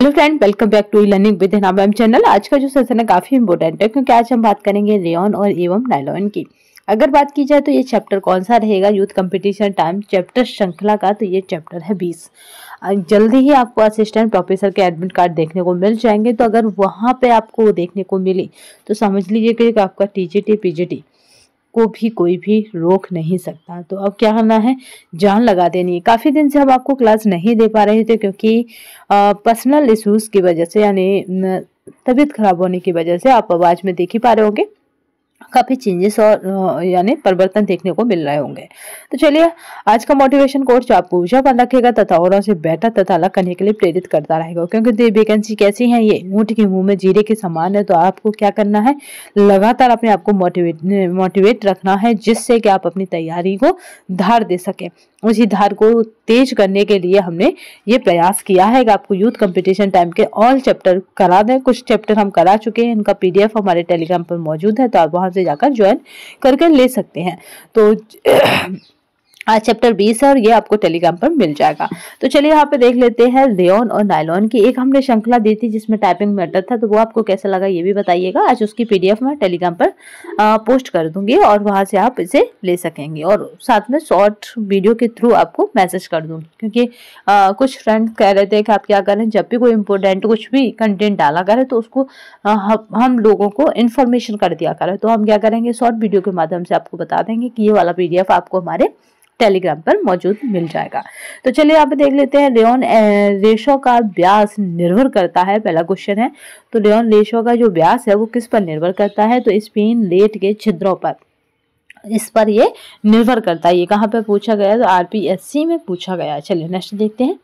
Hello friend, welcome back to learning with नाम channel. आज का जो सेशन है काफी इंपॉर्टेंट है क्योंकि आज हम बात करेंगे रेयॉन और एवं नायलॉन की। अगर बात की जाए तो ये चैप्टर कौन सा रहेगा यूथ कंपटीशन टाइम चैप्टर श्रृंखला का, तो ये चैप्टर है 20। जल्दी ही आपको असिस्टेंट प्रोफेसर के एडमिट कार्ड देखने को मिल जाएंगे। तो अगर वहां पे आपको देखने को मिली तो समझ लीजिए कि आपका टीजीटी पीजीटी को भी कोई भी रोक नहीं सकता। तो अब क्या करना है, जान लगा देनी है। काफी दिन से हम आपको क्लास नहीं दे पा रहे थे क्योंकि पर्सनल इश्यूज की वजह से, यानी तबीयत खराब होने की वजह से आप आवाज में देख ही पा रहे होंगे काफी चेंजेस और यानी परिवर्तन देखने को मिल रहे होंगे। तो चलिए, आज का मोटिवेशन कोर्स जो आपको ऊर्जा बन रखेगा तथा औरों से बेहतर तथा अलग करने के लिए प्रेरित करता रहेगा। क्योंकि वैकेंसी कैसी है, ये ऊंट के मुंह में जीरे के समान है। तो आपको क्या करना है, लगातार अपने आप को मोटिवेट रखना है, जिससे कि आप अपनी तैयारी को धार दे सके। उसी धार को तेज करने के लिए हमने ये प्रयास किया है कि आपको यूथ कंपटीशन टाइम के ऑल चैप्टर करा दें। कुछ चैप्टर हम करा चुके हैं, इनका पीडीएफ हमारे टेलीग्राम पर मौजूद है, तो आप वहां से जाकर ज्वाइन करके ले सकते हैं। तो आज चैप्टर 20 है और ये आपको टेलीग्राम पर मिल जाएगा। तो चलिए यहाँ पे देख लेते हैं रेयॉन और नायलॉन की। एक हमने श्रृंखला दी थी जिसमें टाइपिंग मैटर था, तो वो आपको कैसा लगा ये भी बताइएगा। आज उसकी पीडीएफ मैं टेलीग्राम पर पोस्ट कर दूंगी और वहां से आप इसे ले सकेंगे, और साथ में शॉर्ट वीडियो के थ्रू आपको मैसेज कर दूंगी। क्योंकि कुछ फ्रेंड कह रहे थे कि आप क्या करें, जब भी कोई इम्पोर्टेंट कुछ भी कंटेंट डाला करें तो उसको हम लोगों को इन्फॉर्मेशन कर दिया करें। तो हम क्या करेंगे, शॉर्ट वीडियो के माध्यम से आपको बता देंगे कि ये वाला पीडीएफ आपको हमारे टेलीग्राम पर मौजूद मिल जाएगा। तो चलिए यहाँ पे देख लेते हैं। रेयॉन रेशो का व्यास निर्भर करता है, पहला क्वेश्चन है। तो रेयॉन रेशो का जो व्यास है वो किस पर निर्भर करता है, तो स्पिन लेट के छिद्रों पर, इस पर ये निर्भर करता है। ये कहाँ पे पूछा गया, तो आरपीएससी में पूछा गया। चलिए नेक्स्ट देखते हैं।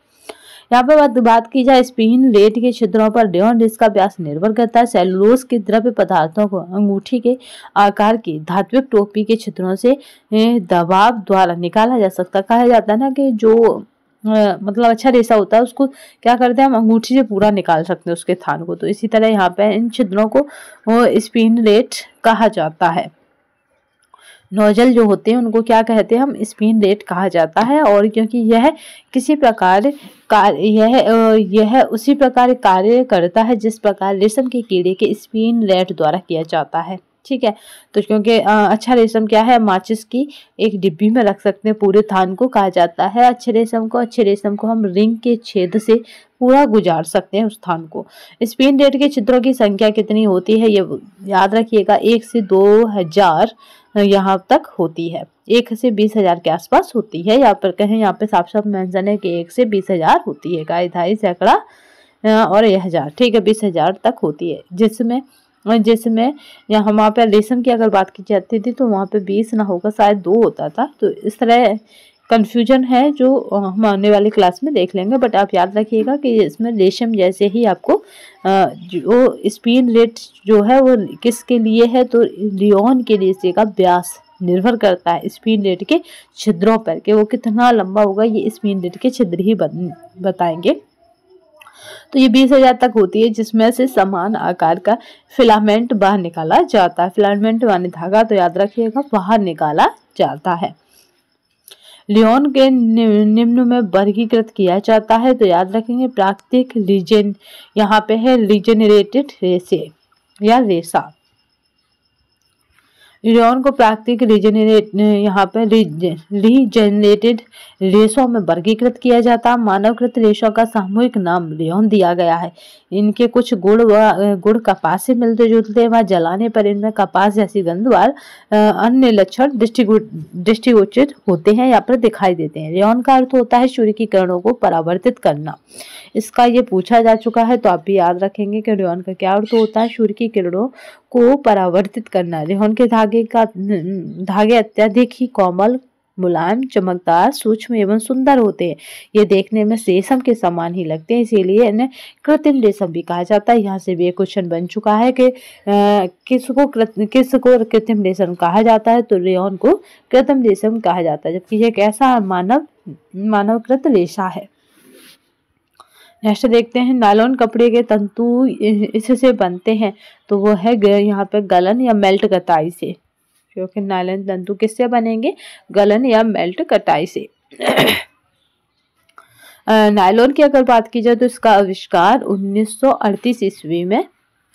यहाँ पे बात की जाए स्पिन लेट के छिद्रों पर रेयॉन रेशो का व्यास निर्भर करता है। सेलुलोज के द्रव्य पदार्थों को अंगूठी के आकार की धात्विक टोपी के छिद्रों से दबाव द्वारा निकाला जा सकता है। कहा जाता है ना कि जो मतलब अच्छा रेशा होता है उसको क्या करते हैं हम, अंगूठी से पूरा निकाल सकते हैं उसके थान को। तो इसी तरह यहाँ पे इन छिद्रों को स्पिन लेट कहा जाता है। नोजल जो होते हैं उनको क्या कहते हैं हम, स्पिन लेट कहा जाता है। और क्योंकि यह किसी प्रकार यह उसी प्रकार कार्य करता है जिस प्रकार रेशम के कीड़े के स्पिन लेट द्वारा किया जाता है। ठीक है, तो क्योंकि अच्छा रेशम क्या है, माचिस की एक डिब्बी में रख सकते हैं, पूरे थान को कहा जाता है अच्छे रेशम को हम रिंग के छेद से पूरा गुजार सकते हैं उस थान को। स्पिन लेट के छिद्रों की संख्या कितनी होती है, ये याद रखिएगा, 1 से 2000 यहाँ तक होती है। 1 से 20,000 के आसपास होती है। यहाँ पर कहें, यहाँ पे साफ साफ मेंशन है कि 1 से 20,000 होती है। ढाई सैकड़ा और ये हजार, ठीक है, 20,000 तक होती है। जिसमें यहाँ वहाँ पे रेशम की अगर बात की जाती थी तो वहाँ पे 20 ना होगा, शायद 2 होता था। तो इस तरह कंफ्यूजन है जो हम आने वाली क्लास में देख लेंगे। बट आप याद रखिएगा कि इसमें रेशम जैसे ही आपको जो स्पिन लेट जो है वो किसके लिए है, तो रेयॉन के रेशे का व्यास निर्भर करता है स्पिन लेट के छिद्रों पर, कि वो कितना लंबा होगा ये स्पिन लेट के छिद्र ही बताएंगे। तो ये 20,000 तक होती है, जिसमें से समान आकार का फिलामेंट बाहर निकाला जाता है। फिलामेंट माने धागा, तो याद रखिएगा बाहर निकाला जाता है। रेयॉन के निम्न में वर्गीकृत किया जाता है, तो याद रखेंगे प्राकृतिक रीजन, यहाँ पे है रीजनरेटेड रेशे या रेशा। रेयॉन को प्राकृतिक यहाँ पे रीजनरेटेड रेशों में वर्गीकृत किया जाता है। मानवकृत रेशों का सामूहिक नाम रेयॉन दिया गया है। इनके कुछ गुण कपास से मिलते जुलते हैं, वह जलाने पर इनमें कपास जैसी गंधवार अन्य लक्षण दृष्टिगोचर होते हैं, यहाँ पर दिखाई देते हैं। रेयॉन का अर्थ होता है सूर्य की किरणों को परावर्तित करना। इसका ये पूछा जा चुका है, तो आप भी याद रखेंगे कि रेयॉन का क्या अर्थ होता है, सूर्य की किरणों को परावर्तित करना। रेयॉन के धागे अत्यधिक ही कोमल, मुलायम, चमकदार, सूक्ष्म एवं सुंदर होते हैं। ये देखने में रेशम के समान ही लगते हैं, इसीलिए इन्हें कृत्रिम रेशम भी कहा जाता है। यहाँ से भी एक क्वेश्चन बन चुका है कि किसको कृत्रिम रेशम कहा जाता है, तो रेयॉन को कृत्रिम रेशम कहा जाता है, जबकि ये कैसा मानवकृत रेशा है। नेक्स्ट देखते हैं। नायलॉन कपड़े के तंतु इससे बनते हैं, तो वो है यहाँ पे गलन या मेल्ट कताई से, क्योंकि नायलॉन तंतु किससे बनेंगे, गलन या मेल्ट कताई से। नायलॉन की अगर बात की जाए तो इसका आविष्कार 1938 ईस्वी में,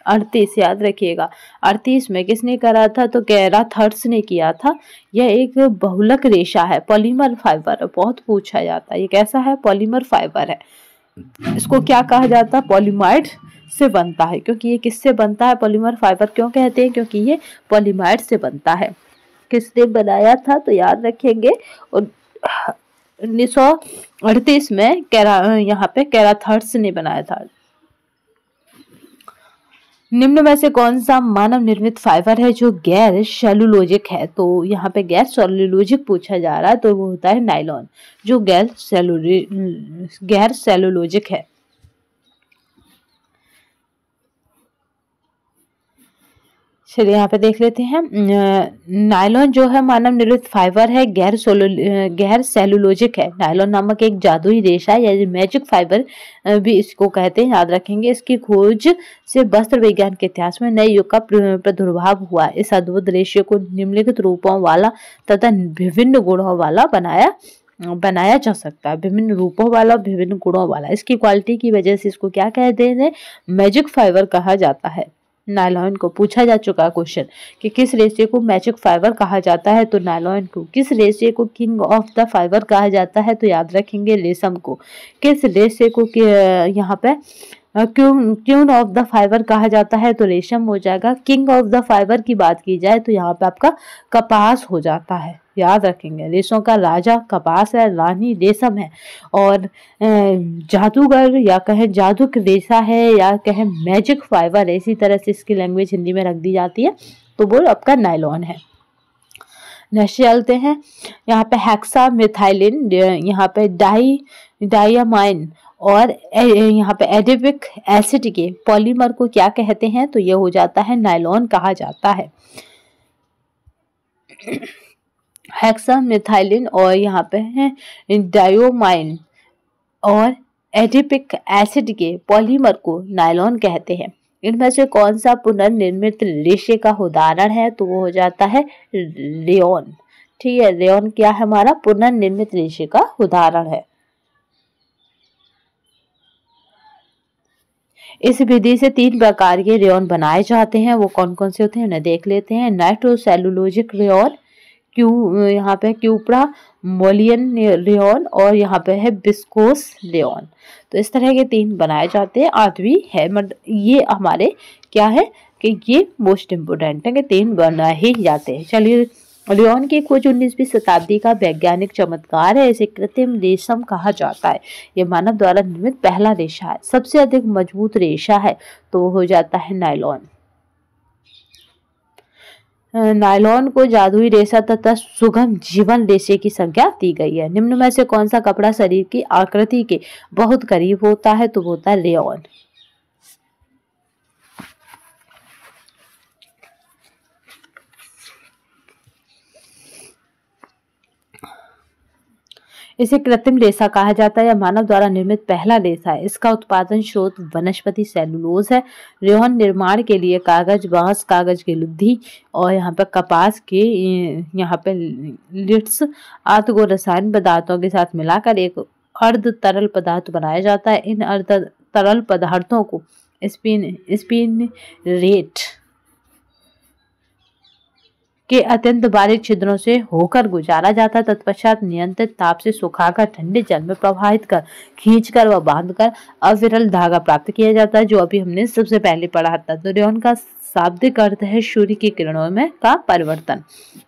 38 याद रखिएगा, 38 में किसने करा था? तो गेराथर्स ने किया था। यह एक बहुलक रेशा है, पॉलीमर फाइबर है, बहुत पूछा जाता है। ये कैसा है? पॉलीमर फाइबर है। इसको क्या कहा जाता है? पॉलीमाइड से बनता है। क्योंकि ये किससे बनता है? पॉलीमर फाइबर क्यों कहते हैं? क्योंकि ये पॉलीमाइड से बनता है। किसने बनाया था? तो याद रखेंगे 1938 में यहाँ पे गेराथर्स ने बनाया था। निम्न में से कौन सा मानव निर्मित फाइबर है जो गैर सेलुलोजिक है? तो यहाँ पे गैर सेलुलोजिक पूछा जा रहा है, तो वो होता है नायलॉन, जो गैर सेलुलोजिक है। चलिए यहाँ पे देख लेते हैं। नायलॉन जो है मानव निर्मित फाइबर है, गैर सेलुलोजिक है। नायलॉन नामक एक जादुई रेशा या मैजिक फाइबर भी इसको कहते हैं, याद रखेंगे। इसकी खोज से वस्त्र विज्ञान के इतिहास में नए युग का प्रादुर्भाव हुआ। इस अद्भुत रेशे को निम्नलिखित रूपों वाला तथा विभिन्न गुणों वाला बनाया जा सकता है। विभिन्न रूपों वाला, विभिन्न गुणों वाला। इसकी क्वालिटी की वजह से इसको क्या कहते हैं? मैजिक फाइबर कहा जाता है। नायलॉन को पूछा जा चुका क्वेश्चन कि किस रेशे को मैजिक फाइबर कहा जाता है? तो नायलॉन को। किस रेशे को किंग ऑफ द फाइबर कहा जाता है? तो याद रखेंगे रेशम को। किस रेशे को यहाँ पे क्वीन ऑफ द फाइबर कहा जाता है? तो रेशम हो जाएगा। किंग ऑफ द फाइबर की बात की जाए तो यहाँ पे आपका कपास हो जाता है, याद रखेंगे। रेशों का राजा कपास है, रानी रेशम है, और जादूगर या कहें जादू रेशा है या कहें मैजिक फाइबर है, इसी तरह से इसकी लैंग्वेज हिंदी में रख दी जाती है, तो वो आपका नायलॉन है। नेक्स्ट चलते हैं। यहाँ पे हेक्सा मिथाइलिन, यहाँ पे डाइयामाइन और यहाँ पे एडिपिक एसिड के पॉलीमर को क्या कहते हैं? तो ये हो जाता है नायलॉन कहा जाता है। हेक्सामिथाइलिन और यहाँ पे है डायोमाइन और एडिपिक एसिड के पॉलीमर को नायलॉन कहते हैं। इनमें से कौन सा पुनर्निर्मित रेशे का उदाहरण है? तो वो हो जाता है रेयॉन। ठीक है, रेयॉन क्या है? हमारा पुनर्निर्मित रेशे का उदाहरण है। इस विधि से 3 प्रकार के रेयॉन बनाए जाते हैं। वो कौन कौन से होते हैं उन्हें देख लेते हैं। नाइट्रोसेलुलोजिक रेयॉन, यहाँ पे क्यूप्रा मोलियन रेयॉन और यहाँ पे है बिस्कोस रेयॉन। तो इस तरह के 3 बनाए जाते हैं। 8वीं है ये हमारे क्या है कि ये मोस्ट इम्पोर्टेंट है कि 3 बनाए जाते हैं। चलिए, रेयॉन की खोज 19वीं शताब्दी का वैज्ञानिक चमत्कार है। इसे कृत्रिम रेशम कहा जाता है। ये मानव द्वारा निर्मित पहला रेशा है, सबसे अधिक मजबूत रेशा है, तो वो हो जाता है नायलॉन। नायलॉन को जादुई रेशा तथा सुगम जीवन रेशे की संज्ञा दी गई है। निम्न में से कौन सा कपड़ा शरीर की आकृति के बहुत करीब होता है? तो होता है रेयॉन। इसे कृत्रिम रेशा कहा जाता है या मानव द्वारा निर्मित पहला रेशा है। इसका उत्पादन स्रोत वनस्पति सेलुलोज है। रेयॉन निर्माण के लिए कागज, बांस, कागज की लुद्दी और यहाँ पे कपास के यहाँ पे लिट्स आदि को रसायन पदार्थों के साथ मिलाकर एक अर्ध तरल पदार्थ बनाया जाता है। इन अर्ध तरल पदार्थों को स्पिन रेट के अत्यंत बारीक छिद्रों से होकर गुजारा जाता है। तत्पश्चात नियंत्रित ताप से सुखाकर ठंडे जल में प्रवाहित कर, खींचकर व बांधकर अविरल धागा प्राप्त किया जाता है, जो अभी हमने सबसे पहले पढ़ा था। तो रेयॉन का शाब्दिक अर्थ है सूर्य की किरणों में का परिवर्तन,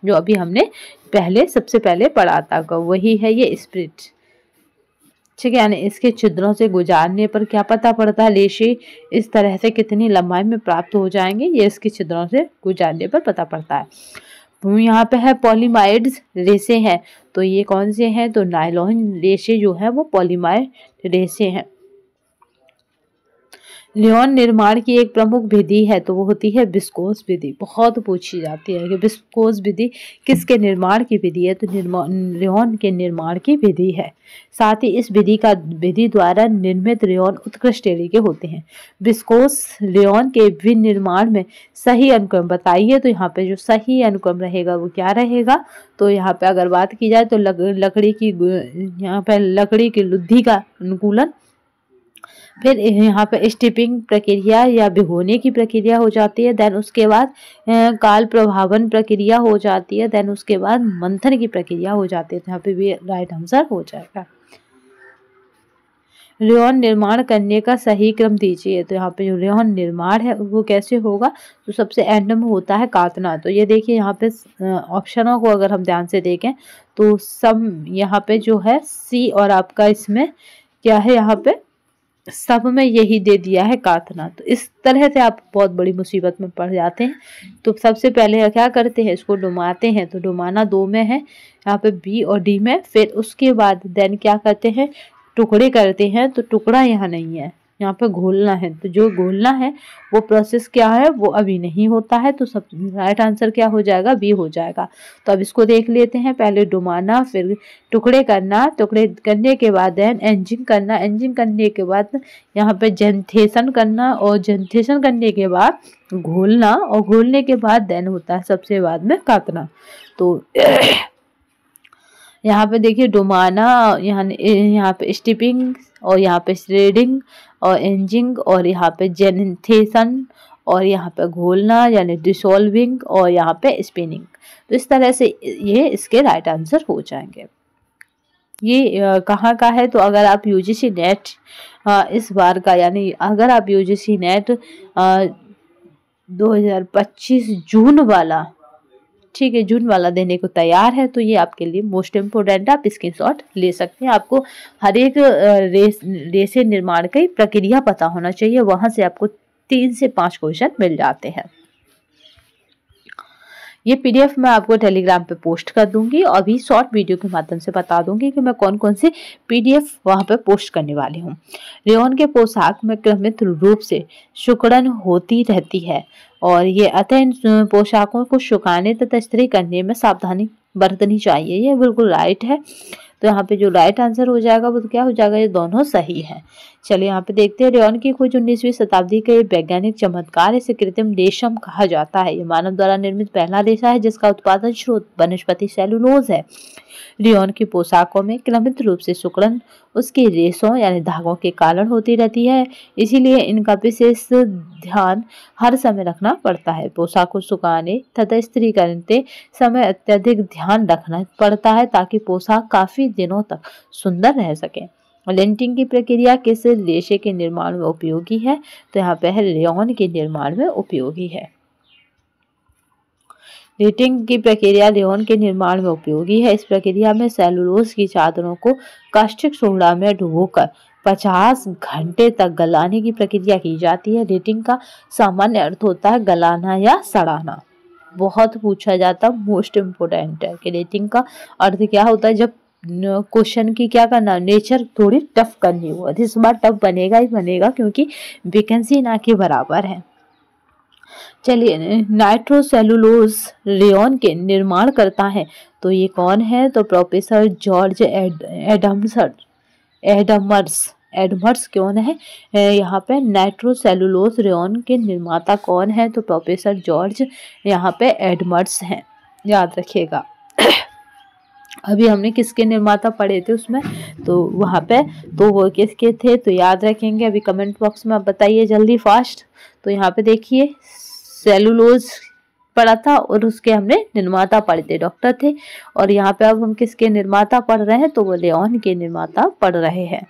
जो अभी हमने सबसे पहले पढ़ा था, वही है ये स्प्रिट। ठीक है, यानी इसके छिद्रों से गुजारने पर क्या पता पड़ता है? रेशे इस तरह से कितनी लंबाई में प्राप्त हो जाएंगे, ये इसके छिद्रों से गुजारने पर पता पड़ता है। तो यहाँ पे है पॉलीमाइड्स रेशे हैं, तो ये कौन से हैं? तो नायलॉन रेशे जो है वो पॉलीमाइड रेशे हैं। रेयॉन निर्माण की एक प्रमुख विधि है तो वो होती है विस्कोस विधि। बहुत पूछी जाती है कि विस्कोस विधि किसके निर्माण की विधि है, तो रेयॉन के निर्माण की विधि है। साथ ही इस विधि द्वारा निर्मित रेयॉन उत्कृष्ट श्रेणी के होते हैं। विस्कोस रेयॉन के विनिर्माण में सही अनुक्रम बताइए, तो यहाँ पे जो सही अनुक्रम रहेगा वो क्या रहेगा, तो यहाँ पे अगर बात की जाए तो लकड़ी की लुद्धि का अनुकूलन, फिर यहाँ पे स्टिपिंग प्रक्रिया या भिगोने की प्रक्रिया हो जाती है, देन उसके बाद काल प्रभावन प्रक्रिया हो जाती है, देन उसके बाद मंथन की प्रक्रिया हो जाती है। तो यहाँ पे भी राइट आंसर हो जाएगा। रेयॉन निर्माण करने का सही क्रम दीजिए, तो यहाँ पे जो रेयॉन निर्माण है वो कैसे होगा, तो सबसे एंड में होता है कातना। तो ये देखिए यहाँ पे ऑप्शनों को अगर हम ध्यान से देखें तो सब यहाँ पे जो है सी और आपका इसमें क्या है, यहाँ पे सब में यही दे दिया है कातना। तो इस तरह से आप बहुत बड़ी मुसीबत में पड़ जाते हैं। तो सबसे पहले क्या करते हैं, इसको डुमाते हैं। तो डुमाना 2 में है, यहाँ पे बी और डी में। फिर उसके बाद देन क्या करते हैं, टुकड़े करते हैं। तो टुकड़ा यहाँ नहीं है, यहाँ पे घोलना है। तो जो घोलना है वो प्रोसेस क्या है, वो अभी नहीं होता है। तो सब राइट आंसर क्या हो जाएगा, बी हो जाएगा। तो अब इसको देख लेते हैं। पहले डुमाना, फिर टुकड़े करना, टुकड़े करने के बाद देन एंजिंग करना, एंजिंग करने के बाद यहाँ पे जेंथेशन करना, और जेंथेशन करने के बाद घोलना, और घोलने के बाद देन होता है सबसे बाद में कातना। तो यहाँ पे देखिए डुमाना, यहाँ पे स्टिपिंग, और यहाँ पे श्रेडिंग और एंजिंग, और यहाँ पे जेनेंथेशन, और यहाँ पे घोलना यानी डिसॉल्विंग, और यहाँ पे स्पिनिंग। तो इस तरह से ये इसके राइट आंसर हो जाएंगे। ये कहाँ का है, तो अगर आप यूजीसी नेट इस बार का, यानी अगर आप यूजीसी नेट 2025 जून वाला, ठीक है, जून वाला देने को तैयार है, तो ये आपके लिए मोस्ट इम्पोर्टेंट, आप स्क्रीनशॉट ले सकते हैं। आपको हर एक रेसे निर्माण की प्रक्रिया पता होना चाहिए, वहां से आपको 3 से 5 क्वेश्चन मिल जाते हैं। ये पीडीएफ मैं आपको टेलीग्राम पे पोस्ट कर दूंगी, और भी शॉर्ट वीडियो के माध्यम से बता दूंगी कि मैं कौन कौन से पीडीएफ वहां पे पोस्ट करने वाली हूँ। रेयॉन के पोशाक में क्रमित रूप से सिकुड़न होती रहती है, और ये अतः इन पोशाकों को सुखाने तथा इस्त्री करने में सावधानी बरतनी चाहिए। ये बिल्कुल राइट है। तो यहाँ पे जो राइट आंसर हो जाएगा वो तो क्या हो जाएगा, ये दोनों सही है। चलिए यहाँ पे देखते हैं। रेयॉन की खोज 19वीं शताब्दी का वैज्ञानिक चमत्कार, इसे कृत्रिम रेशम कहा जाता है। ये मानव द्वारा निर्मित पहला रेशा है जिसका उत्पादन स्रोत वनस्पति सेलुलोज है। रेयॉन की पोशाकों में क्रमित रूप से सिकुड़न उसके रेशों यानी धागों के कारण होती रहती है, इसीलिए इनका विशेष ध्यान हर समय रखना पड़ता है। पोशाक को सुखाने तथा इस्त्री करते समय अत्यधिक ध्यान रखना पड़ता है ताकि पोशाक काफी दिनों तक सुंदर रह सके। लेंटिंग की प्रक्रिया किस रेशे के निर्माण में उपयोगी है, तो यहाँ पे है रेयॉन के निर्माण में उपयोगी है। नीटिंग की प्रक्रिया रेयॉन के निर्माण में उपयोगी है। इस प्रक्रिया में सेलुलोज की चादरों को कास्टिक सोडा में डुबोकर 50 घंटे तक गलाने की प्रक्रिया की जाती है। नीटिंग का सामान्य अर्थ होता है गलाना या सड़ाना। बहुत पूछा जाता, मोस्ट इम्पोर्टेंट है कि नीटिंग का अर्थ क्या होता है। जब क्वेश्चन की क्या करना, नेचर थोड़ी टफ करनी हो, इस बार टफ बनेगा ही बनेगा क्योंकि वैकेंसी ना के बराबर है। चलिए, नाइट्रोसेलुलोज रेयॉन के निर्माण करता है, तो ये कौन है, तो प्रोफेसर जॉर्ज एडमर्स कौन है यहाँ पे। नाइट्रोसेलुलोज रेयॉन के निर्माता कौन है, तो प्रोफेसर जॉर्ज यहाँ पे एडमर्स हैं, याद रखिएगा। अभी हमने किसके निर्माता पढ़े थे उसमें, तो वहाँ पे तो वो किसके थे, तो याद रखेंगे। अभी कमेंट बॉक्स में आप बताइए जल्दी फास्ट। तो यहाँ पे देखिए सेलुलोज पढ़ा था और उसके हमने निर्माता पढ़े थे, डॉक्टर थे। और यहाँ पे अब हम किसके निर्माता पढ़ रहे हैं, तो वो रेयॉन के निर्माता पढ़ रहे हैं,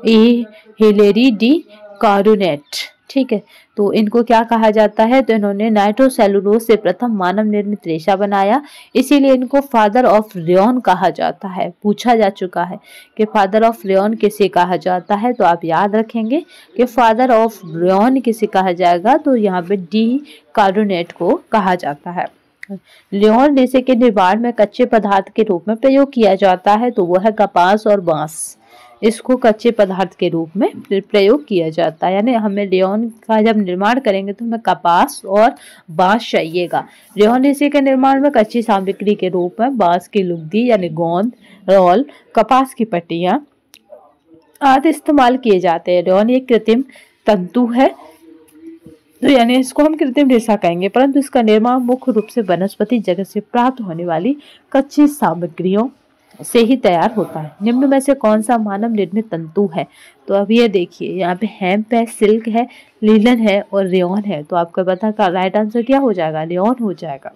हिलेरी डी कार्बोनेट, ठीक है। तो इनको क्या कहा जाता है, तो इन्होंने नाइट्रोसेलुलोज से प्रथम मानव निर्मित रेशा बनाया, इसीलिए इनको फादर ऑफ रेयॉन कहा जाता है। पूछा जा चुका है कि फादर ऑफ रेयॉन किसे कहा जाता है, तो आप याद रखेंगे कि फादर ऑफ रेयॉन किसे कहा जाएगा, तो यहाँ पे डी कार्बोनेट को कहा जाता है। रेयॉन रेशे के निर्माण में कच्चे पदार्थ के रूप में प्रयोग किया जाता है, तो वो है कपास और बांस। इसको कच्चे पदार्थ के रूप में प्रयोग किया जाता है। यानी हमें रेयॉन का जब निर्माण करेंगे तो हमें कपास और बांस चाहिएगा। रेयॉन रेशे के निर्माण में कच्ची सामग्री के रूप में बांस की लुगदी यानी गोंद, रोल, कपास की पट्टियां आदि इस्तेमाल किए जाते हैं। रेयॉन एक कृत्रिम तंतु है, तो यानी इसको हम कृत्रिम रेशा कहेंगे, परंतु इसका निर्माण मुख्य रूप से वनस्पति जगत से प्राप्त होने वाली कच्ची सामग्रियों से ही तैयार होता है। निम्न में से कौन सा मानव निर्मित तंतु है? तो अब ये देखिए, यहाँ पे हेम्प है, सिल्क है, लिनन है और रेयॉन है। तो आपका पता का राइट आंसर क्या हो जाएगा? रेयॉन हो जाएगा।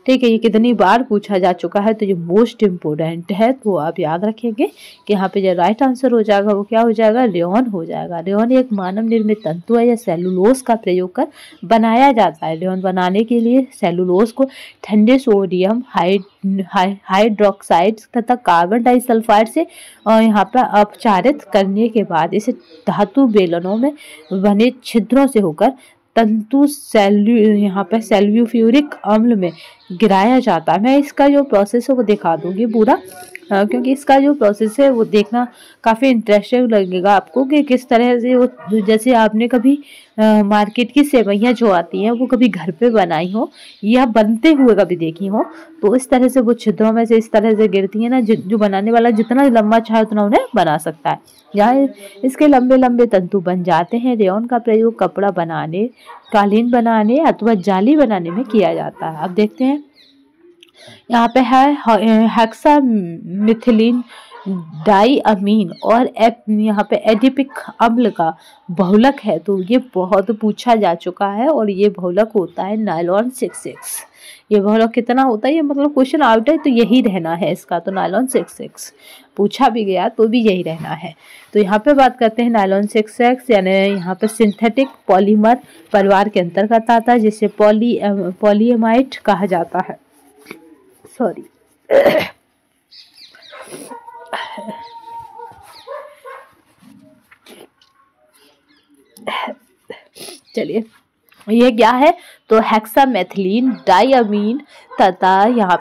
ठीक है, ये कितनी बार पूछा जा चुका है, तो ये मोस्ट इम्पोर्टेंट है, तो आप याद रखेंगे कि यहाँ पे जो राइट आंसर हो जाएगा वो क्या हो जाएगा? रेयॉन हो जाएगा। रेयॉन एक मानव निर्मित तंतु है, या सेलुलोज का प्रयोग कर बनाया जाता है। रेयॉन बनाने के लिए सेलुलोज को ठंडे सोडियम हाइड्रोक्साइड तथा कार्बन डाइसल्फाइड से यहाँ पर अपचारित करने के बाद इसे धातु बेलनों में बने छिद्रों से होकर तंतु यहाँ पे सल्फ्यूरिक अम्ल में गिराया जाता है। मैं इसका जो प्रोसेस है वो दिखा दूंगी पूरा, क्योंकि इसका जो प्रोसेस है वो देखना काफ़ी इंटरेस्टिंग लगेगा आपको कि किस तरह से वो, जैसे आपने कभी मार्केट की सेवइयाँ जो आती हैं वो कभी घर पे बनाई हो या बनते हुए कभी देखी हो, तो इस तरह से वो छिद्रों में से इस तरह से गिरती है ना, जो बनाने वाला जितना लंबा चाहे उतना उन्हें बना सकता है। यहाँ इसके लंबे लंबे तंतु बन जाते हैं। रेयॉन का प्रयोग कपड़ा बनाने, कालीन बनाने अथवा जाली बनाने में किया जाता है। अब देखते हैं, यहाँ पे है हेक्सामिथिलीन डाइअमीन और यहाँ पे एडिपिक अम्ल का बहुलक है। तो ये बहुत पूछा जा चुका है और ये बहुलक होता है नायलॉन 66। ये बहुलक कितना होता है, ये मतलब क्वेश्चन आउट है तो यही रहना है इसका, तो नायलॉन 66 पूछा भी गया तो भी यही रहना है। तो यहाँ पे बात करते हैं नायलॉन 66, यानी यहाँ पे सिंथेटिक पॉलीमर परिवार के अंतर्गत आता है, जिसे पॉलीएमाइड कहा जाता है। सॉरी चलिए, ये क्या है? तो हेक्सामेथिलीन डाइअमीन तथा यहाँ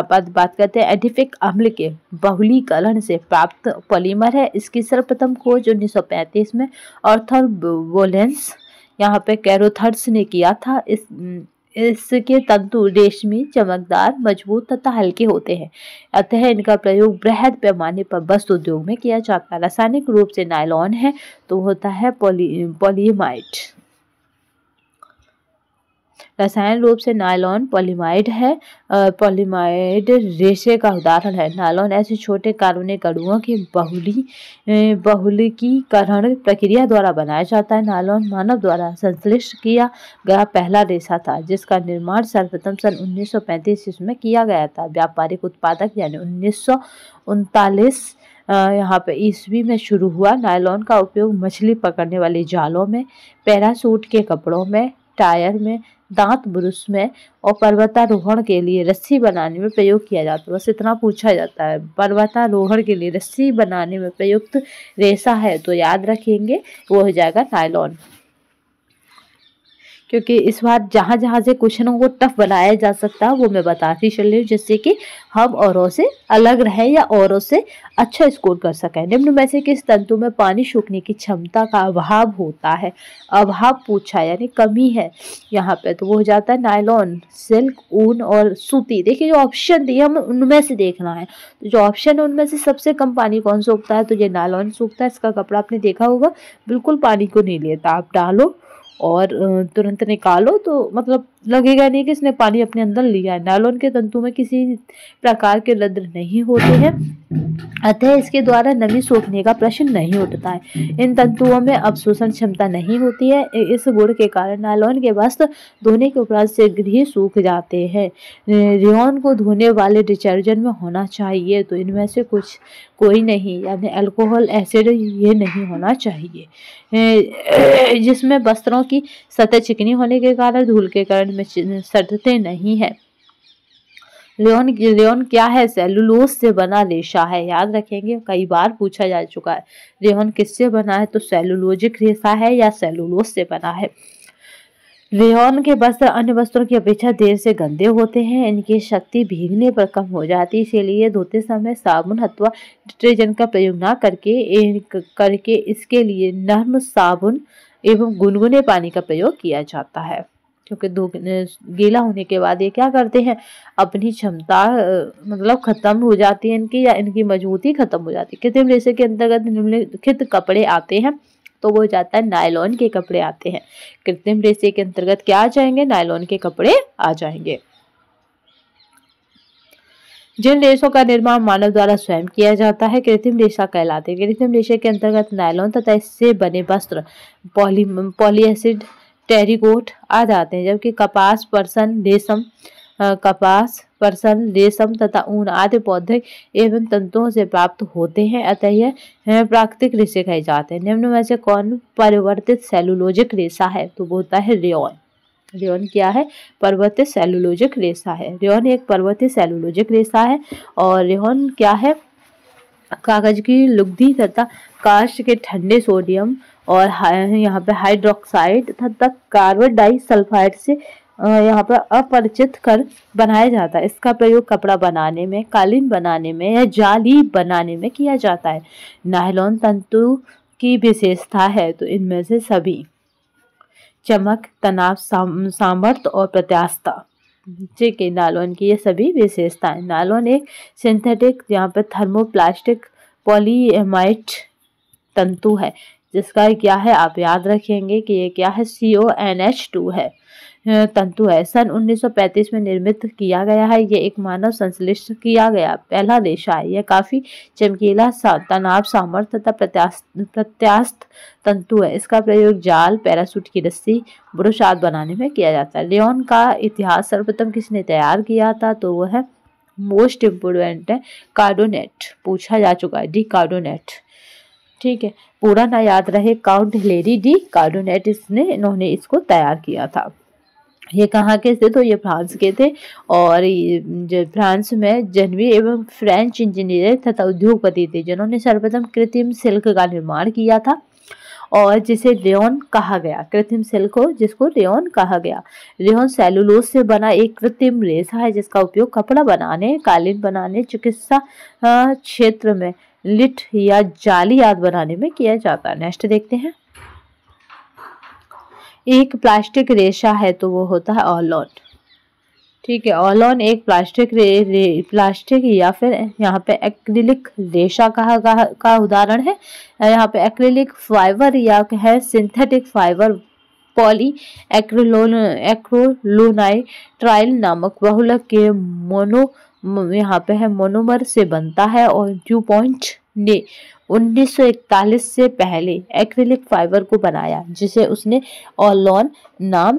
पर बात करते हैं एडिपिक अम्ल के बहुलीकरण से प्राप्त पॉलीमर है। इसकी सर्वप्रथम खोज 1935 में आर्थर वोलेंस यहाँ पे कैरोथर्स ने किया था। इसके तंतु रेशमी, चमकदार, मजबूत तथा हल्के होते हैं, अतः इनका प्रयोग बृहद पैमाने पर वस्त्र उद्योग में किया जाता है। रासायनिक रूप से नायलॉन है तो होता है पॉलीमाइड। रसायन रूप से नायलॉन पॉलीमाइड है। पॉलीमाइड रेशे का उदाहरण है। नायलॉन ऐसे छोटे कार्बनिक अणुओं के बहुलीकीकरण प्रक्रिया द्वारा बनाया जाता है। नायलॉन मानव द्वारा संश्लेषित किया गया पहला रेशा था, जिसका निर्माण सर्वप्रथम सन 1935 में किया गया था। व्यापारिक उत्पादक यानी 1939 यहाँ पे ईस्वी में शुरू हुआ। नायलॉन का उपयोग मछली पकड़ने वाले जालों में, पैराशूट के कपड़ों में, टायर में, दांत ब्रश में और पर्वतारोहण के लिए रस्सी बनाने में प्रयोग किया जाता है। बस इतना पूछा जाता है, पर्वतारोहण के लिए रस्सी बनाने में प्रयुक्त रेशा है, तो याद रखेंगे वो हो जाएगा नायलॉन। क्योंकि इस बार जहाँ जहाँ से क्वेश्चनों को टफ बनाया जा सकता है वो मैं बताती चल रही हूँ, जिससे कि हम औरों से अलग रहें या औरों से अच्छा स्कोर कर सकें। निम्न में से किस तंतु में पानी सूखने की क्षमता का अभाव होता है? अभाव पूछा यानी कमी है यहाँ पे, तो वो हो जाता है नायलॉन, सिल्क, ऊन और सूती। देखिए जो ऑप्शन दिए हम उनमें से देखना है, तो जो ऑप्शन है उनमें से सबसे कम पानी कौन सूखता है? तो ये नायलॉन सूखता है। इसका कपड़ा आपने देखा होगा बिल्कुल पानी को नहीं लेता, आप डालो और तुरंत निकालो तो मतलब लगेगा नहीं कि इसने पानी अपने अंदर लिया है। नायलॉन के तंतु में किसी प्रकार के रंध्र नहीं होते हैं, अतः इसके द्वारा नमी सोखने का प्रश्न नहीं उठता है। इन तंतुओं में अवशोषण क्षमता नहीं होती है। इस गुण के कारण नायलॉन के वस्त्र धोने के उपरांत शीघ्र ही सूख जाते हैं। रेयॉन को धोने वाले डिटर्जेंट में होना चाहिए, तो इनमें से कोई नहीं, यानी अल्कोहल एसिड ये नहीं होना चाहिए, जिसमें वस्त्रों की सतह चिकनी होने के कारण धूल के कारण में सड़ते नहीं है। रेयॉन क्या है? सेलुलोज से बना रेशा है, याद रखेंगे, कई बार पूछा जा चुका है। रेयॉन किससे बना है? तो सेलुलोजिक रेशा है या सेलुलोज से बना है। रेयॉन के वस्त्र अन्य वस्त्रों की अपेक्षा देर से गंदे होते हैं। इनकी शक्ति भीगने पर कम हो जाती है, इसीलिए धोते समय साबुन अथवा डिटर्जेंट का प्रयोग न करके इसके लिए नर्म साबुन एवं गुनगुने पानी का प्रयोग किया जाता है। क्योंकि गीला होने के बाद ये क्या करते हैं, अपनी क्षमता मतलब खत्म हो जाती है इनकी, या इनकी मजबूती खत्म हो जाती है। कृत्रिम रेशे के अंतर्गत निम्नलिखित कपड़े आते हैं, तो वो जाता है नायलॉन के कपड़े आते हैं। कृत्रिम रेशे के अंतर्गत क्या आ जाएंगे, नायलॉन के कपड़े आ जाएंगे। जिन रेशों का निर्माण मानव द्वारा स्वयं किया जाता है कृत्रिम रेशा कहलाते हैं। कृत्रिम रेशे के अंतर्गत नायलॉन तथा इससे बने वस्त्र, पॉलीएसिड, टेरिकोट आ जाते हैं, जबकि कपास, पटसन, रेशम तथा ऊन आदि पौधे एवं तंतुओं से प्राप्त होते हैं, अतः यह प्राकृतिक रेशे कहे जाते हैं। निम्न में से कौन परिवर्तित सेलुलोजिक रेशा है, तो वो होता है रेयॉन। रेयॉन क्या है, परिवर्तित सेलुलोजिक रेशा है। रेयॉन एक परिवर्तित सेलुलोजिक रेशा है। और रेयॉन क्या है, कागज की लुगदी तथा काष्ठ के ठंडे सोडियम और यहाँ पे हाइड्रोक्साइड तथा कार्बन डाइसल्फाइड से यहाँ पर अपरिचित कर बनाया जाता है। इसका प्रयोग कपड़ा बनाने में, कालीन बनाने में या जाली बनाने में किया जाता है। नायलॉन तंतु की विशेषता है, तो इनमें से सभी चमक, तनाव, सामर्थ्य और प्रत्यास्थता, ठीक है, नायलॉन की ये सभी विशेषताएं। नायलॉन एक सिंथेटिक यहाँ पर थर्मोप्लास्टिक पॉलीएमाइड तंतु है, जिसका क्या है, आप याद रखेंगे कि ये क्या है, CONH2 है तंतु है। सन 1935 में निर्मित किया गया है। ये एक मानव संश्लेषित किया गया पहला रेशा है। यह काफी चमकीला, तनाव, सामर्थ्य तथा प्रत्यास्थ तंतु है। इसका प्रयोग जाल, पैराशूट की रस्सी, ब्रुश आदि बनाने में किया जाता है। रेयॉन का इतिहास सर्वप्रथम किसने तैयार किया था, तो वह है मोस्ट इम्पोर्टेंट है कार्डोनेट, पूछा जा चुका है, डी कार्डोनेट, ठीक है, पूरा ना याद रहे, काउंट हिलेरी डी कार्डोनेट इन्होंने इसको तैयार किया था। ये कहाँ के थे, तो ये फ्रांस के थे। और फ्रांस में जनवी एवं फ्रेंच इंजीनियर तथा उद्योगपति थे, जिन्होंने सर्वप्रथम कृत्रिम सिल्क का निर्माण किया था और जिसे रेयॉन कहा गया। कृत्रिम सिल्क को जिसको रेयॉन कहा गया। रेयॉन सेलुलोज से बना एक कृत्रिम रेशा है, जिसका उपयोग कपड़ा बनाने, कालीन बनाने, चिकित्सा क्षेत्र में लिट या जाली आदि बनाने में किया जाता है। नेक्स्ट देखते हैं, एक प्लास्टिक रेशा है, तो वो होता है ऑर्लॉन, ठीक है। ऑर्लॉन एक प्लास्टिक या फिर यहाँ पे एक्रिलिक रेशा का उदाहरण है। यहाँ पे एक्रिलिक फाइबर या है सिंथेटिक फाइबर पॉली एक्रोलोनाइट्राइल नामक बहुलक के यहाँ पे है मोनोमर से बनता है। और ड्यूपॉन्ट ने 1941 से पहले एक्रिलिक फाइबर को बनाया, जिसे उसने ऑर्लॉन नाम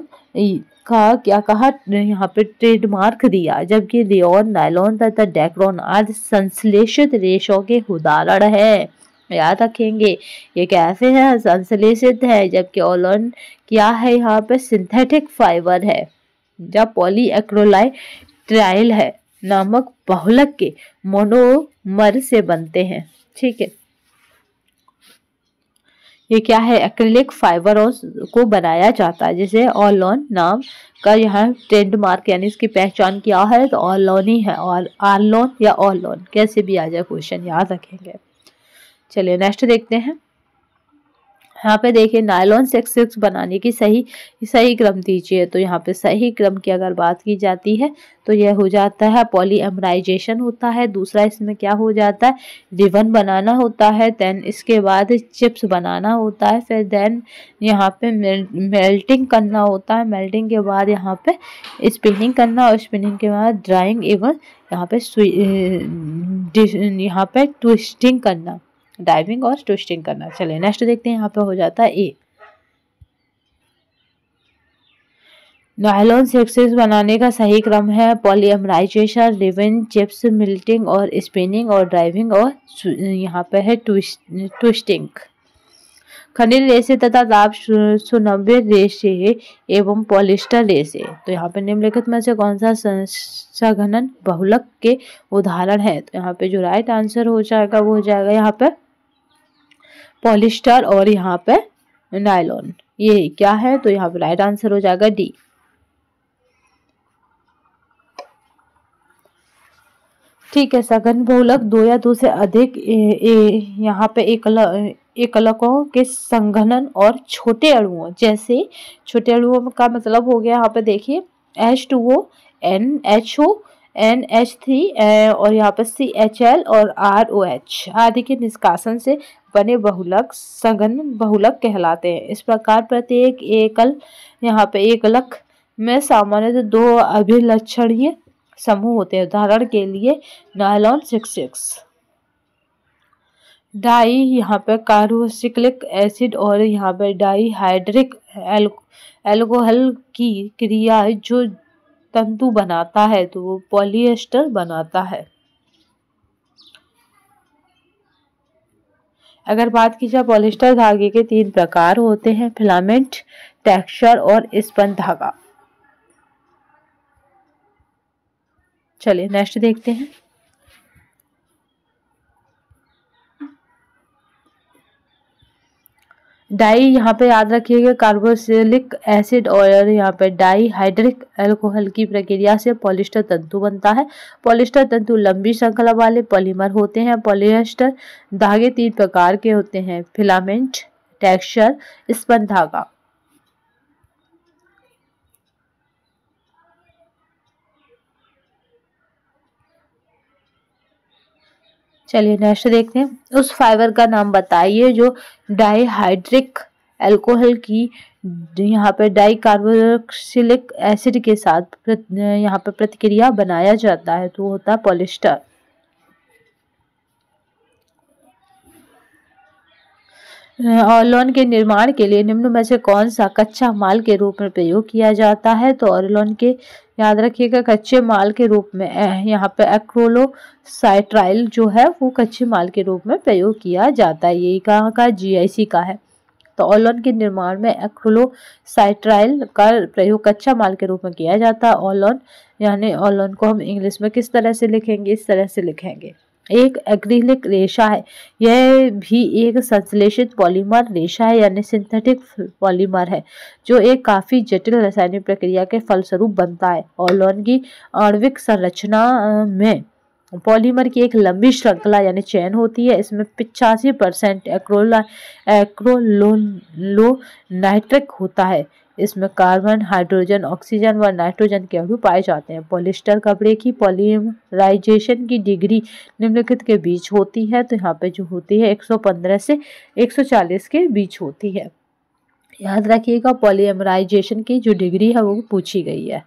का क्या कहा, यहाँ पे ट्रेडमार्क दिया। जबकि रेयॉन, नायलॉन तथा डेक्रॉन आदि संश्लेषित रेशों के उदाहरण है। याद रखेंगे ये कैसे है, संश्लेषित है, जबकि ऑर्लॉन क्या है, यहाँ पे सिंथेटिक फाइबर है। जब पॉली एक्रोलाइट्राइल है नामक बहुलक के मोनोमर से बनते हैं, ठीक है। ये क्या है, एक्रिलिक फाइबर को बनाया जाता है, जिसे ऑर्लॉन नाम का यहाँ ट्रेडमार्क यानी इसकी पहचान क्या है, तो ऑर्लॉन ही है। और आर्लॉन या ऑर्लॉन कैसे भी आ जाए क्वेश्चन, याद रखेंगे। चलिए नेक्स्ट देखते हैं। यहाँ पे देखिए नायलॉन से सिल्क बनाने की सही क्रम दीजिए। तो यहाँ पे सही क्रम की अगर बात की जाती है तो यह हो जाता है पॉलीएमराइजेशन होता है। दूसरा इसमें क्या हो जाता है, रिबन बनाना होता है। देन इसके बाद चिप्स बनाना होता है। फिर देन यहाँ पे मेल्टिंग करना होता है। मेल्टिंग के बाद यहाँ पे स्पिनिंग करना और स्पिनिंग के बाद ड्राइंग एवं यहाँ पे ट्विस्टिंग करना, डाइविंग और ट्विस्टिंग करना। चलिए नेक्स्ट देखते हैं। यहाँ पे हो जाता है ए। नायलॉन सिल्क बनाने का सही क्रम है पॉलीएमराइजेशन, रिबन, चिप्स, मिल्टिंग और स्पिनिंग और ड्राइविंग और यहाँ पे है ट्विस्टिंग। खनिज रेशे तथा ताप सुनव्य रेशे एवं पॉलिस्टर रेशे। तो यहाँ पे निम्नलिखित में से कौन सा संघनन बहुलक के उदाहरण है? तो यहाँ पे जो राइट आंसर हो जाएगा वो हो जाएगा यहाँ पे पॉलिस्टर और यहाँ पे नायलॉन। ये क्या है? तो यहाँ पे राइट आंसर हो जाएगा डी। ठीक है, सघन बहुलक दो या दो से अधिक यहाँ पे एकलकों के संघनन और छोटे अणुओं, जैसे छोटे अणुओं का मतलब हो गया यहाँ पे देखिए H2O, NHO, NH3 और यहाँ पे CHL और ROH आदि के निष्कासन से बने बहुलक सघन बहुलक कहलाते हैं। इस प्रकार प्रत्येक एकल यहाँ पे एकलक में सामान्यतः दो अभिलक्षणीय समूह होते हैं। उदाहरण के लिए नायलॉन 66 डाई यहाँ पे कार्बोक्सिलिक एसिड और यहाँ पे डाईहाइड्रिक एल्कोहल की क्रिया जो तंतु बनाता है तो वो पॉलिएस्टर बनाता है। अगर बात की जाए पॉलिएस्टर धागे के 3 प्रकार होते हैं, फिलामेंट, टेक्सचर और स्पंज धागा। चलिए नेक्स्ट देखते हैं। डाई यहाँ पे याद रखिएगा कार्बोक्सिलिक एसिड और यहाँ पे डाईहाइड्रिक एल्कोहल की प्रक्रिया से पॉलिएस्टर तंतु बनता है। पॉलिएस्टर तंतु लंबी श्रृंखला वाले पॉलीमर होते हैं। पॉलिएस्टर धागे 3 प्रकार के होते हैं, फिलामेंट, टेक्सचर, स्पंज धागा। चलिए नेक्स्ट देखते हैं। उस फाइबर का नाम बताइए जो डाईहाइड्रिक एल्कोहल की यहाँ पे डाई कार्बोक्सिलिक एसिड के साथ यहाँ पे प्रतिक्रिया बनाया जाता है तो होता है पॉलिएस्टर। ऑर्लोन के निर्माण के लिए निम्न में से कौन सा कच्चा माल के रूप में प्रयोग किया जाता है? तो ऑर्लोन के याद रखिएगा कच्चे माल के रूप में यहाँ पे एक्रोलोसाइट्राइल जो है वो कच्चे माल के रूप में प्रयोग किया जाता है। यही कहाँ का? GIC का है। तो ऑर्लोन के निर्माण में एक्रोलोसाइट्राइल का प्रयोग कच्चा माल के रूप में किया जाता है। ऑर्लोन यानी ऑर्लोन को हम इंग्लिश में किस तरह से लिखेंगे? इस तरह से लिखेंगे। एक एक्रिलिक रेशा है, यह भी एक संश्लेषित पॉलीमर रेशा है यानी सिंथेटिक पॉलीमर है जो एक काफी जटिल रासायनिक प्रक्रिया के फलस्वरूप बनता है। ऑर्लोन की आणविक संरचना में पॉलीमर की एक लंबी श्रृंखला यानी चेन होती है। इसमें 85% एक्रोलोनाइट्रिक होता है। इसमें कार्बन, हाइड्रोजन, ऑक्सीजन व नाइट्रोजन के अणु पाए जाते हैं। पॉलिएस्टर कपड़े की पॉलीमराइजेशन की डिग्री निम्नलिखित के बीच होती है। तो यहाँ पे जो होती है 115 से 140 के बीच होती है। याद रखिएगा पॉलीमराइजेशन की जो डिग्री है वो पूछी गई है।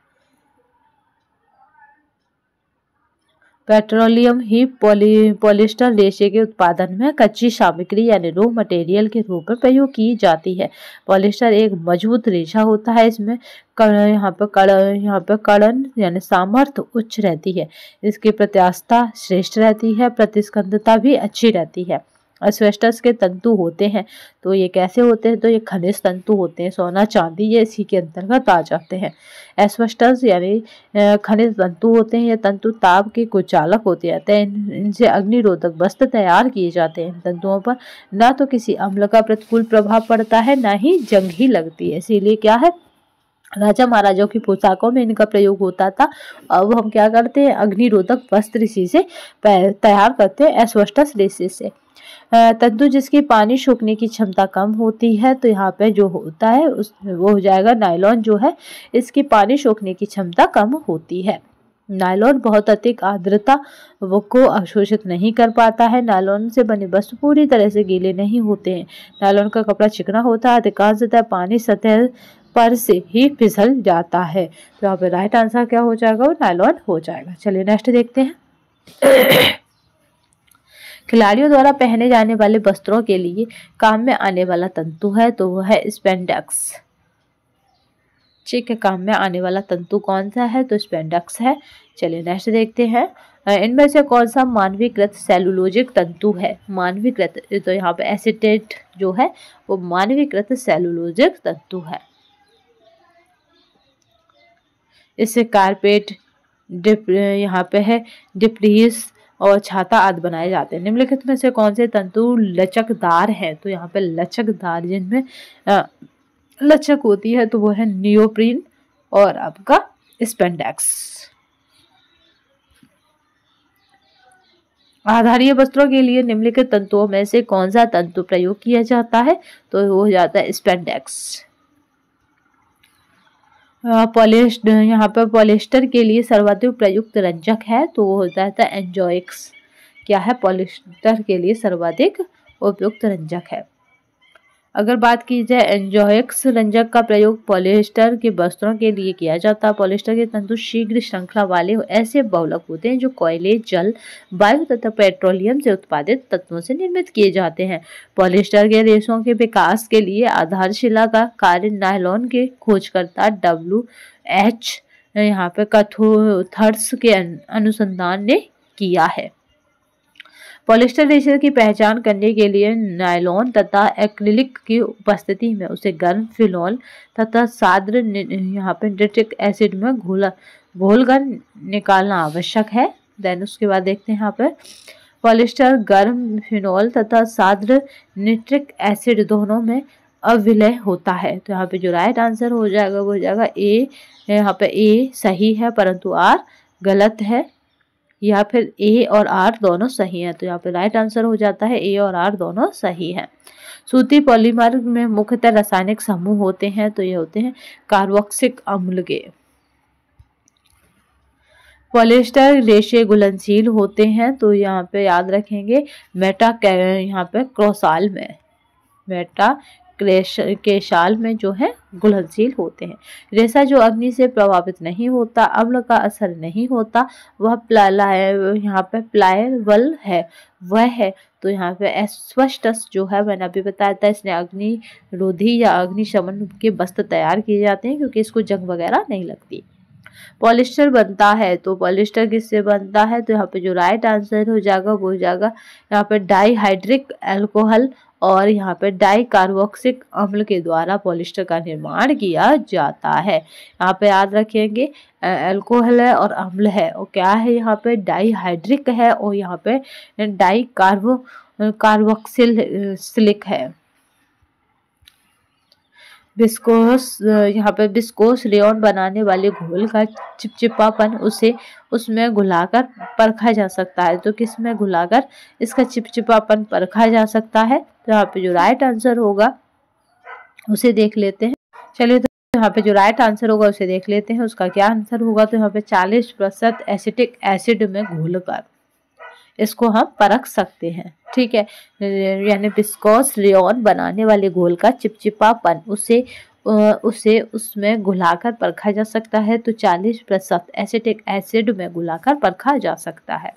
पेट्रोलियम ही पॉलिएस्टर रेशे के उत्पादन में कच्ची सामग्री यानी रॉ मटेरियल के रूप में प्रयोग की जाती है। पॉलिएस्टर एक मजबूत रेशा होता है। इसमें यहाँ पे कड़न यानी सामर्थ्य उच्च रहती है। इसकी प्रत्यास्थता श्रेष्ठ रहती है। प्रतिस्कंदता भी अच्छी रहती है। एस्बेस्टस के तंतु होते हैं तो ये कैसे होते हैं? तो ये खनिज तंतु होते हैं। सोना, चांदी ये इसी के अंतर्गत आ जाते हैं। एस्बेस्टस यानी खनिज तंतु होते हैं। ये तंतु ताप के कुचालक होते हैं। इनसे अग्निरोधक वस्त्र तैयार किए जाते हैं। इन तंतुओं पर ना तो किसी अम्ल का प्रतिकूल प्रभाव पड़ता है ना ही जंग ही लगती है। इसीलिए क्या है, राजा महाराजाओं की पोशाकों में इनका प्रयोग होता था। अब हम क्या करते हैं, अग्निरोधक वस्त्र इसी से तैयार करते हैं, एस्बेस्टस रेशे से। तंतु जिसकी पानी सोखने की क्षमता कम होती है तो यहाँ पे जो होता है वो हो जाएगा नायलॉन जो है, इसकी पानी सोखने की क्षमता कम होती है। नायलॉन बहुत अधिक आर्द्रता को अवशोषित नहीं कर पाता है। नायलॉन से बने वस्तु पूरी तरह से गीले नहीं होते हैं। नायलॉन का कपड़ा चिकना होता है। अधिकांशतः पानी सतह पर से ही फिसल जाता है। तो यहाँ पे राइट आंसर क्या हो जाएगा? वो नायलॉन हो जाएगा। चलिए नेक्स्ट देखते हैं। खिलाड़ियों द्वारा पहने जाने वाले वस्त्रों के लिए काम में आने वाला तंतु है तो वो है स्पेंडेक्स। ठीक है, काम में आने वाला तंतु कौन सा है? तो स्पेंडेक्स है। चलिए नेक्स्ट देखते हैं। इनमें से कौन सा मानवीकृत सेलुलोजिक तंतु है? मानवीकृत, तो यहाँ पे एसिटेट जो है वो मानवीकृत सेलुलोजिक तंतु है। इससे कारपेट यहाँ पे है डिप्रीस और छाता आदि बनाए जाते हैं। निम्नलिखित में से कौन से तंतु लचकदार हैं? तो यहाँ पे लचकदार जिनमें लचक होती है तो वो है नियोप्रीन और आपका स्पेंडेक्स। आधारीय वस्त्रों के लिए निम्नलिखित तंतुओं में से कौन सा तंतु प्रयोग किया जाता है, तो वो हो जाता है स्पेंडेक्स। पॉलिस्टर, यहाँ पर पॉलिस्टर के लिए सर्वाधिक प्रयुक्त रंजक है तो वो हो जाता है एंजॉइक्स। क्या है, पॉलिस्टर के लिए सर्वाधिक उपयुक्त रंजक है। अगर बात की जाए एंजॉइक्स रंजक का प्रयोग पॉलिएस्टर के वस्त्रों के लिए किया जाता है। पॉलिएस्टर के तंतु शीघ्र श्रृंखला वाले ऐसे बहुलक होते हैं जो कोयले, जल, वायु तथा पेट्रोलियम से उत्पादित तत्वों से निर्मित किए जाते हैं। पॉलिएस्टर के रेशों के विकास के लिए आधारशिला का कार्य नायलॉन के खोजकर्ता WH यहाँ पे कैथोथर्स के अनुसंधान ने किया है। पॉलिएस्टर रेशे की पहचान करने के लिए नायलॉन तथा एक्रिलिक की उपस्थिति में उसे गर्म फिनॉल तथा साद्र यहाँ पे निट्रिक एसिड में घोलकर निकालना आवश्यक है। देन उसके बाद देखते हैं यहाँ पे पॉलिएस्टर गर्म फिनॉल तथा साद्र निट्रिक एसिड दोनों में अविलय होता है। तो यहाँ पे जो राइट आंसर हो जाएगा वो हो जाएगा ए। यहाँ पे ए सही है परंतु आर गलत है, या फिर ए और आर दोनों सही हैं। तो यहाँ पे राइट आंसर हो जाता है ए और आर दोनों सही हैं। सूती पॉलीमर में मुख्यतः रासायनिक समूह होते हैं तो ये होते हैं कार्बोक्सिलिक अम्ल के। पॉलिएस्टर रेशे घुलनशील होते हैं तो यहाँ पे याद रखेंगे यहाँ पे क्रोसाल में, केशाल में जो है घुलनशील होते हैं। रेशा जो अग्नि से प्रभावित नहीं होता, अम्ल का असर नहीं होता, वह यहाँ पे प्लायबल है, वह है। तो यहाँ पे एस्बेस्टस जो है मैंने अभी बताया था, इसने अग्निरोधी या अग्निशमन के वस्त्र तैयार किए जाते हैं क्योंकि इसको जंग वगैरह नहीं लगती। पॉलिएस्टर बनता है तो पॉलिएस्टर किससे बनता है, तो यहाँ पे जो राइट आंसर हो जाएगा वो हो जाएगा यहाँ पे डाइहाइड्रिक अल्कोहल और यहाँ पे डाई कार्बोक्सिलिक अम्ल के द्वारा पॉलिएस्टर का निर्माण किया जाता है। यहाँ पे याद रखेंगे अल्कोहल है और अम्ल है और क्या है, यहाँ पे डाइहाइड्रिक है और यहाँ पे डाई कार्बोक्सिलिक है। विस्कोस, यहाँ पे विस्कोस रेयन बनाने वाले घोल का चिपचिपापन उसमें घुलाकर परखा जा सकता है। तो किस में घुलाकर इसका चिपचिपापन परखा जा सकता है, तो यहाँ पे जो राइट आंसर होगा उसे देख लेते हैं। चलिए तो यहाँ पे जो राइट आंसर होगा उसे देख लेते हैं, उसका क्या आंसर होगा। तो यहाँ पे 40% एसिटिक एसिड में घोलकर इसको हम परख सकते हैं। ठीक है, यानी विस्कोस रेयन बनाने वाले घोल का चिपचिपापन उसे उसमें घुलाकर परखा जा सकता है। तो 40% एसिटिक एसिड में घुलाकर परखा जा सकता है।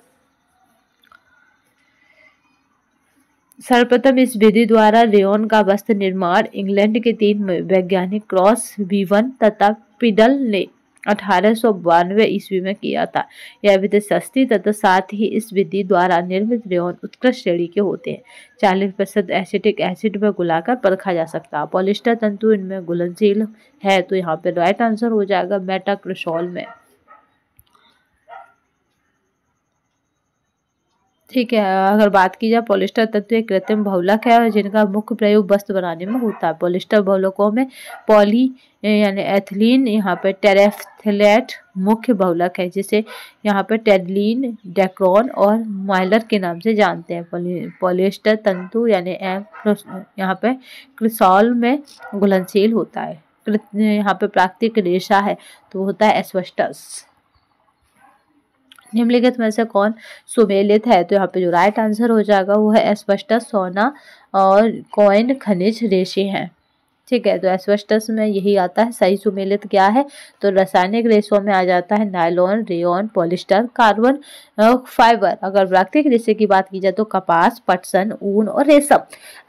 सर्वप्रथम इस विधि द्वारा रेयन का वस्त्र निर्माण इंग्लैंड के 3 वैज्ञानिक क्रॉस बीवन तथा पिडल ने 1892 ईस्वी में किया था। यह विधि सस्ती तथा साथ ही इस विधि द्वारा निर्मित रेयन उत्कृष्ट श्रेणी के होते हैं। 40% एसिटिक एसिड में घुलाकर परखा जा सकता है। पॉलिएस्टर तंतु इनमें घुलनशील है तो यहाँ पे राइट आंसर हो जाएगा मेटाक्रिसोल में। ठीक है, अगर बात की जाए पॉलिएस्टर तंतु एक कृत्रिम बहुलक है और जिनका मुख्य प्रयोग वस्त्र बनाने में होता है। पॉलिएस्टर बहुलकों में पॉली यानी एथिलीन, यहाँ पे टेरेफ्थलेट मुख्य बहुलक है जिसे यहाँ पे टेरलीन, डेक्रॉन और माइलर के नाम से जानते हैं। पॉलिएस्टर तंतु यानी यहाँ पे क्रिसॉल में घुलनशील होता है। यहाँ पे प्राकृतिक रेशा है तो होता है एस्बेस्टस। निम्नलिखित में से कौन सुमेलित है, तो यहाँ पे जो राइट आंसर हो जाएगा वो है एस्बेस्टस, सोना और कॉइन खनिज रेशे हैं। ठीक है, तो एस्बेस्टस में यही आता है। सही सुमेलित क्या है, तो रासायनिक रेशों में आ जाता है nylon, rayon, polyester, carbon fibre. अगर प्राकृतिक रेशे की बात की जाए तो कपास, पटसन, ऊन और रेशम।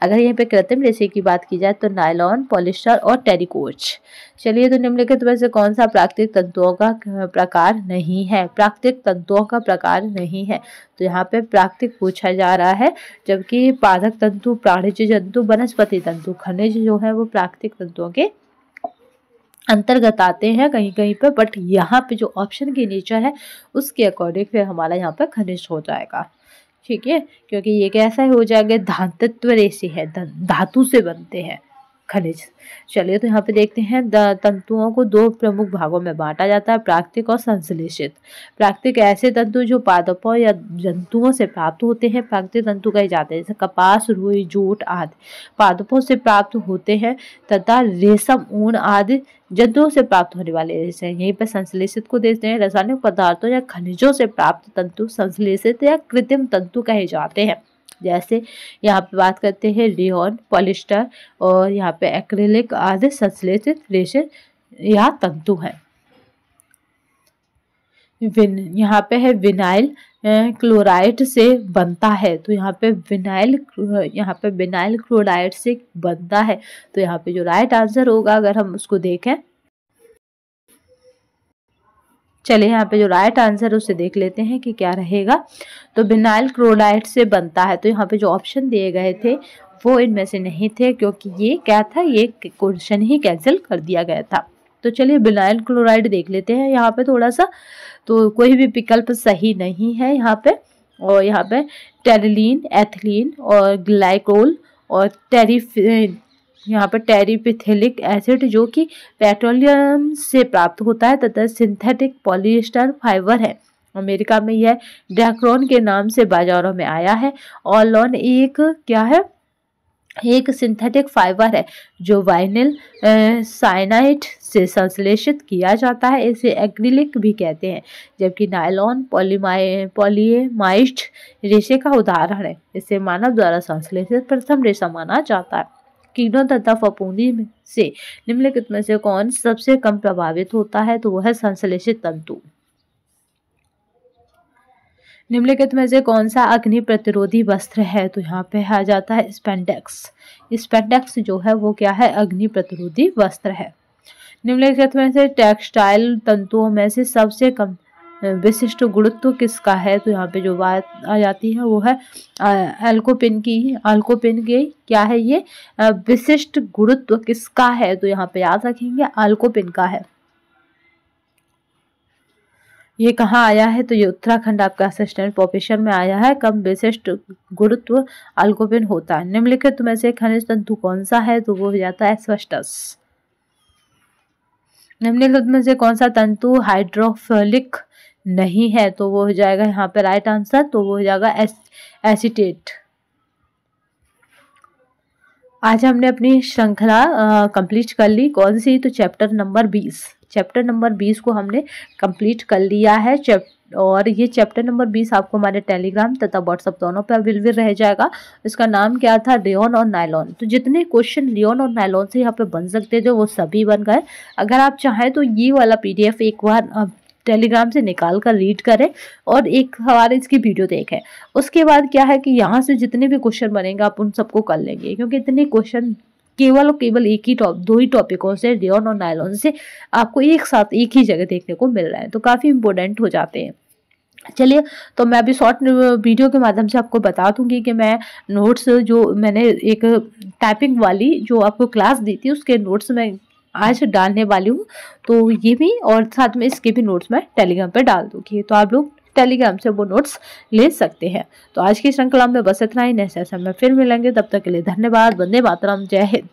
अगर यहाँ पे कृत्रिम रेशे की बात की जाए तो नायलॉन, पॉलिएस्टर और टेरिकोच। चलिए, तो निम्नलिखित में से कौन सा प्राकृतिक तंतुओं का प्रकार नहीं है, प्राकृतिक तंतुओं का प्रकार नहीं है, तो यहाँ पे प्राकृतिक पूछा जा रहा है, जबकि पादप तंतु, प्राणिज जंतु, वनस्पति तंतु, खनिज जो है वो प्राकृतिक तंतुओं के अंतर्गत आते हैं कहीं कहीं पे। बट यहाँ पे जो ऑप्शन की नेचर है उसके अकॉर्डिंग फिर हमारा यहाँ पे खनिज हो जाएगा। ठीक है, क्योंकि ये कैसा हो जाएगा, धातुत्व रेशे है, धातु से बनते हैं खनिज। चलिए तो यहाँ पे देखते हैं तंतुओं को दो प्रमुख भागों में बांटा जाता है, प्राकृतिक और संश्लेषित। प्राकृतिक ऐसे तंतु जो पादपों या जंतुओं से प्राप्त होते हैं, प्राकृतिक तंतु कहे जाते हैं, जैसे कपास, रुई, जूट आदि पादपों से प्राप्त होते हैं तथा रेशम, ऊन आदि जंतुओं से प्राप्त होने वाले रेशे हैं। यहीं पर संश्लेषित को देखते हैं, रासायनिक पदार्थों या खनिजों से प्राप्त तंतु संश्लेषित या कृत्रिम तंतु कहे जाते हैं। जैसे यहाँ पे बात करते हैं रेयॉन, पॉलिस्टर और यहाँ पे एक्रिलिक आदि संश्लेषित रेशे या तंतु हैं। यहाँ पे है विनाइल क्लोराइड से बनता है, तो यहाँ पे विनाइल क्लोराइड से बनता है। तो यहाँ पे जो राइट आंसर होगा अगर हम उसको देखें, चलिए यहाँ पे जो राइट आंसर उसे देख लेते हैं कि क्या रहेगा। तो विनाइल क्लोराइड से बनता है। तो यहाँ पे जो ऑप्शन दिए गए थे वो इनमें से नहीं थे, क्योंकि ये क्या था, ये क्वेश्चन ही कैंसिल कर दिया गया था। तो चलिए विनाइल क्लोराइड देख लेते हैं यहाँ पे थोड़ा सा। तो कोई भी विकल्प सही नहीं है यहाँ पे। और यहाँ पे टेरिलीन, एथिलीन और ग्लाइकोल और यहाँ पर टेरिपिथेलिक एसिड जो कि पेट्रोलियम से प्राप्त होता है तथा सिंथेटिक पॉलिएस्टर फाइबर है। अमेरिका में यह डैक्रोन के नाम से बाजारों में आया है। ऑलोन एक क्या है, एक सिंथेटिक फाइबर है जो वाइनिल साइनाइड से संश्लेषित किया जाता है। इसे एक्रिलिक भी कहते हैं, जबकि नायलॉन पॉलीएमाइड रेशे का उदाहरण है। इसे मानव द्वारा संश्लेषित प्रथम रेशा माना जाता है। कीड़ों तथा फफूंदी से निम्नलिखित में से कौन सबसे कम प्रभावित होता है? तो वह है संश्लेषित तंतु। निम्नलिखित में से कौन सा अग्नि प्रतिरोधी वस्त्र है? तो यहाँ पे आ जाता है स्पेंडेक्स। स्पेंडेक्स जो है वो क्या है, अग्नि प्रतिरोधी वस्त्र है। निम्नलिखित में से टेक्सटाइल तंतुओं में से सबसे कम विशिष्ट गुरुत्व किसका है? तो यहाँ पे जो बात आ जाती है वो है एल्कोपिन की क्या है ये विशिष्ट गुरुत्व किसका है? तो यहाँ पे याद रखेंगे एल्कोपिन का है। ये कहाँ आया है? तो ये उत्तराखंड आपका असिस्टेंट प्रोफेसर में आया है। कम विशिष्ट गुरुत्व एल्कोपिन होता है। निम्नलिखित में से खनिज तंतु कौन सा है? तो वो हो जाता है एस्बेस्टस। निम्नलिखित में से कौन सा तंतु हाइड्रोफिलिक नहीं है? तो वो हो जाएगा यहाँ पे राइट आंसर, तो वो हो जाएगा एसीटेट। आज हमने अपनी श्रृंखला कंप्लीट कर ली। कौन सी? तो चैप्टर नंबर 20 को हमने कंप्लीट कर लिया है। और ये चैप्टर नंबर 20 आपको हमारे टेलीग्राम तथा व्हाट्सएप दोनों पर अवेलेबल रह जाएगा। इसका नाम क्या था? रेयॉन और नायलॉन। तो जितने क्वेश्चन रेयॉन और नायलॉन से यहाँ पे बन सकते थे वो सभी बन गए। अगर आप चाहें तो ये वाला PDF एक बार टेलीग्राम से निकाल कर रीड करें और एक हमारे इसकी वीडियो देखें। उसके बाद क्या है कि यहाँ से जितने भी क्वेश्चन बनेंगे आप उन सबको कर लेंगे, क्योंकि इतने क्वेश्चन केवल एक ही दो ही टॉपिकों से, रेयॉन और नायलॉन से, आपको एक साथ एक ही जगह देखने को मिल रहा है, तो काफ़ी इंपॉर्टेंट हो जाते हैं। चलिए तो मैं अभी शॉर्ट वीडियो के माध्यम से आपको बता दूंगी कि मैं नोट्स जो मैंने एक टाइपिंग वाली जो आपको क्लास दी थी उसके नोट्स में आज डालने वाली हूँ। तो ये भी और साथ में इसके भी नोट्स मैं टेलीग्राम पे डाल दूँगी, तो आप लोग टेलीग्राम से वो नोट्स ले सकते हैं। तो आज की श्रृंखला में बस इतना ही। नेक्स्ट सेशन में फिर मिलेंगे, तब तक के लिए धन्यवाद। वंदे मातरम, जय हिंद।